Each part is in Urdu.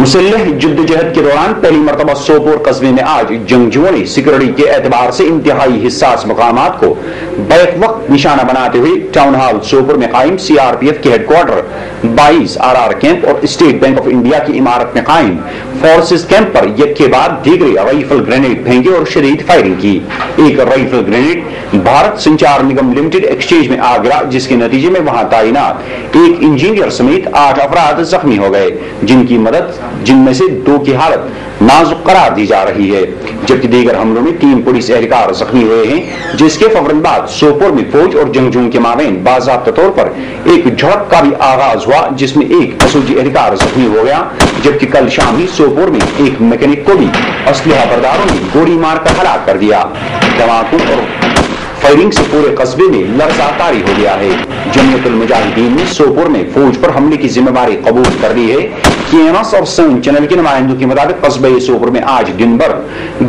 مسلح جدوجہد کے دوران پہلی مرتبہ سوپور قصبے میں آج جنگجوؤں نے سیکورٹی کے اعتبار سے انتہائی حساس مقامات کو بیک وقت نشانہ بناتے ہوئے ٹاؤن ہال سوپور میں قائم سی آر پی ایف کے headquarter 22 R R camp اور اسٹیٹ بینک آف انڈیا کی عمارت میں قائم فورسز کیمپ پر یک کے بعد دیگر رائفل گرینیڈ پھینکے اور شدید فائرنگ کی۔ ایک rifle grenade Bharat Sanchar Nigam limited exchange میں آ گرا، جس کے نتیجے میں وہاں تعینات ایک انجینئر سمیت 8 افراد زخمی ہو گئے، جن میں سے 2 کی حالت نازک قرار دی جا رہی ہے، جبکہ دیگر حملوں میں 3 پولیس اہلکار زخمی ہوئے ہیں، جس کے فوراً بعد سوپور میں فوج اور جنگجوؤں کے مابین باضابطہ طور پر ایک جھڑپ کا بھی آغاز ہوا، جس میں ایک ایسوجی اہلکار زخمی ہو گیا، جبکہ کل شام ہی سوپور میں ایک میکینک کو بھی اسلحہ برداروں نے گولی مار کر ہلاک کر دیا۔ دھماکوں اور فائرنگ سے پورے قصبے میں لرزہ طاری ہو گیا ہے۔ جمعیت المجاہدین نے سوپور میں فوج پر حملے کی ذمہ داری قبول کر لی ہے۔ KNS اور سن چینل کے نمائندوں کے مطابق قصبہ سوپور میں آج دن بھر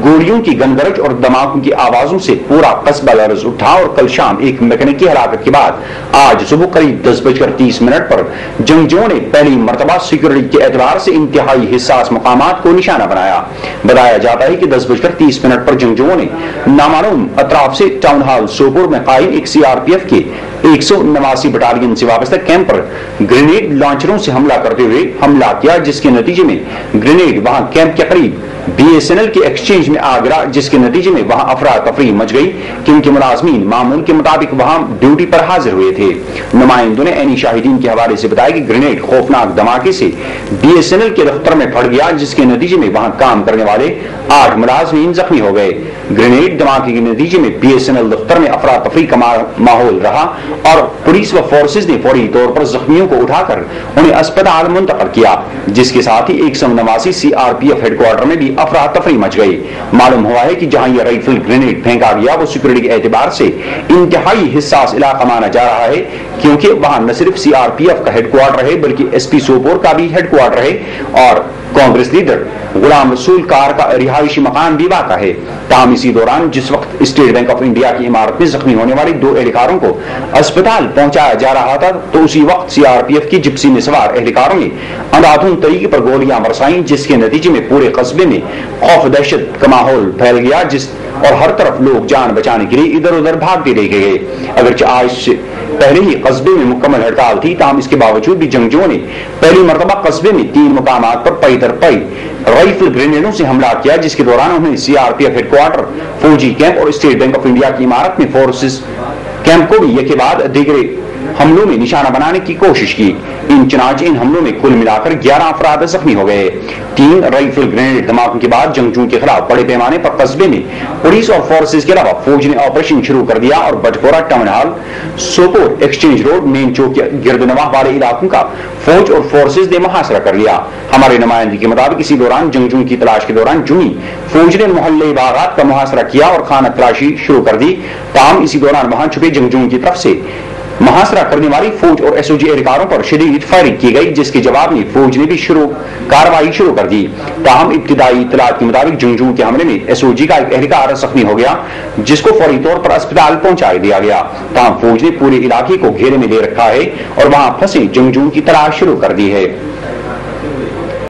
گولیوں کی گنگرج اور دھماکوں کی آوازوں سے پورا قصبہ لرز اٹھا، اور کل شام ایک میکینک کی ہلاکت کے بعد آج صبح قریب 10:30 پر جنگجوؤں نے پہلی مرتبہ سیکورٹی کے اعتبار سے انتہائی حساس مقامات کو نشانہ بنایا۔ بتایا جاتا ہے کہ 10:30 پر جنگجوؤں نے نامعلوم اطراف سے ٹاؤن ہال سوپور میں قائم ایک سی آر پی ایف کے 189 بٹالین سے وابستہ کیمپ پر گرینیڈ لانچروں سے حملہ کرتے ہوئے حملہ کیا، جس کے نتیجے میں گرینیڈ وہاں کیمپ کے قریب BSNL کے ایکسچینج میں آ گرا، جس کے نتیجے میں وہاں افراتفری مچ گئی، کیونکہ ملازمین معمول کے مطابق وہاں ڈیوٹی پر حاضر ہوئے تھے۔ نمائندوں نے عینی شاہدین کے حوالے سے بتایا کہ گرینیڈ خوفناک دھماکے سے BSNL کے دفتر میں پھٹ گیا، جس کے نتیجے میں وہاں کام کرنے والے 8 ملازمین زخمی ہو گئے۔ گرینیڈ دھماکے کے نتیجے میں BSNL دفتر میں افراتفری کا ماحول رہا، اور پولیس و فورسز نے فوری طور پر زخمیوں کو اٹھا کر انہیں اسپتال منتقل کیا، جس کے ساتھ ہی 189 CRPF ہیڈ کوارٹر میں بھی افراتفری مچ گئی۔ معلوم ہوا ہے کہ جہاں یہ رائفل گرینیڈ پھینکا گیا وہ سیکورٹی کے اعتبار سے انتہائی حساس علاقہ مانا جا رہا ہے، کیونکہ وہاں نہ صرف CRPF کا ہیڈ کوارٹر ہے بلکہ SP سوپور کا بھی ہیڈ کوارٹر ہے، اور کانگریس لیڈر غلام رسول کار کا رہائشی مکان بھی واقع ہے۔ تاہم اسی دوران جس وقت اسٹیٹ بینک آف انڈیا کی عمارت میں زخمی ہونے والے 2 اہلکاروں کو اسپتال پہنچایا جا رہا تھا، تو اسی وقت CRPF کی جپسی میں سوار اہلکاروں نے اندھادھند طریقے پر گولیاں برسائیں، جس کے نتیجے میں پورے قصبے میں خوف و دہشت کا ماحول پھیل گیا، اور ہر طرف لوگ جان بچانے کے لیے ادھر ادھر بھاگتے دیکھے گئے۔ اگرچہ آج سے پہلے ہی قصبے میں مکمل ہڑتال تھی، تاہم اس کے باوجود بھی جنگجوؤں نے پہلی مرتبہ قصبے میں 3 مقامات پر پئی در پئی رائفل گرینیڈوں سے حملہ کیا، جس کے دوران انہوں نے CRPF ہیڈ کوارٹر، فوجی کیمپ اور اسٹیٹ بینک آف انڈیا کی عمارت میں فورسز کیمپ کو بھی یک کے بعد دیگر حملوں میں نشانہ بنانے کی کوشش کی۔ چنانچہ ان حملوں میں کل ملا کر 11 افراد زخمی ہو گئے۔ 3 رائفل گرینیڈ دھماکوں کے بعد جنگجوؤں کے خلاف بڑے پیمانے پر قصبے میں پولیس اور فورسز کے علاوہ فوج نے آپریشن شروع کر دیا، اور Batfora town hall Sopore exchange road main چوک گرد نواح والے علاقوں کا فوج اور فورسز نے محاصرہ کر لیا۔ ہمارے نمائندے کے مطابق اسی دوران جنگجوؤں کی تلاش کے دوران جنوبی فوج نے محلے باغات کا محاصرہ کیا اور خانہ تلاشی شروع کر دی، تاہم اسی دوران وہاں چھپے جنگجوؤں کی طرف سے محاصرہ کرنے والی فوج اور SOG اہلکاروں پر شدید فائرنگ کی گئی، جس کے جواب میں فوج نے بھی کارروائی شروع کر دی۔ تاہم ابتدائی اطلاعات کے مطابق جنگجوؤں کے حملے میں SOG کا ایک اہلکار زخمی ہو گیا، جس کو فوری طور پر اسپتال پہنچا دیا گیا۔ تاہم فوج نے پورے علاقے کو گھیرے میں لے رکھا ہے اور وہاں پھنسے جنگجوؤں کی تلاش شروع کر دی ہے۔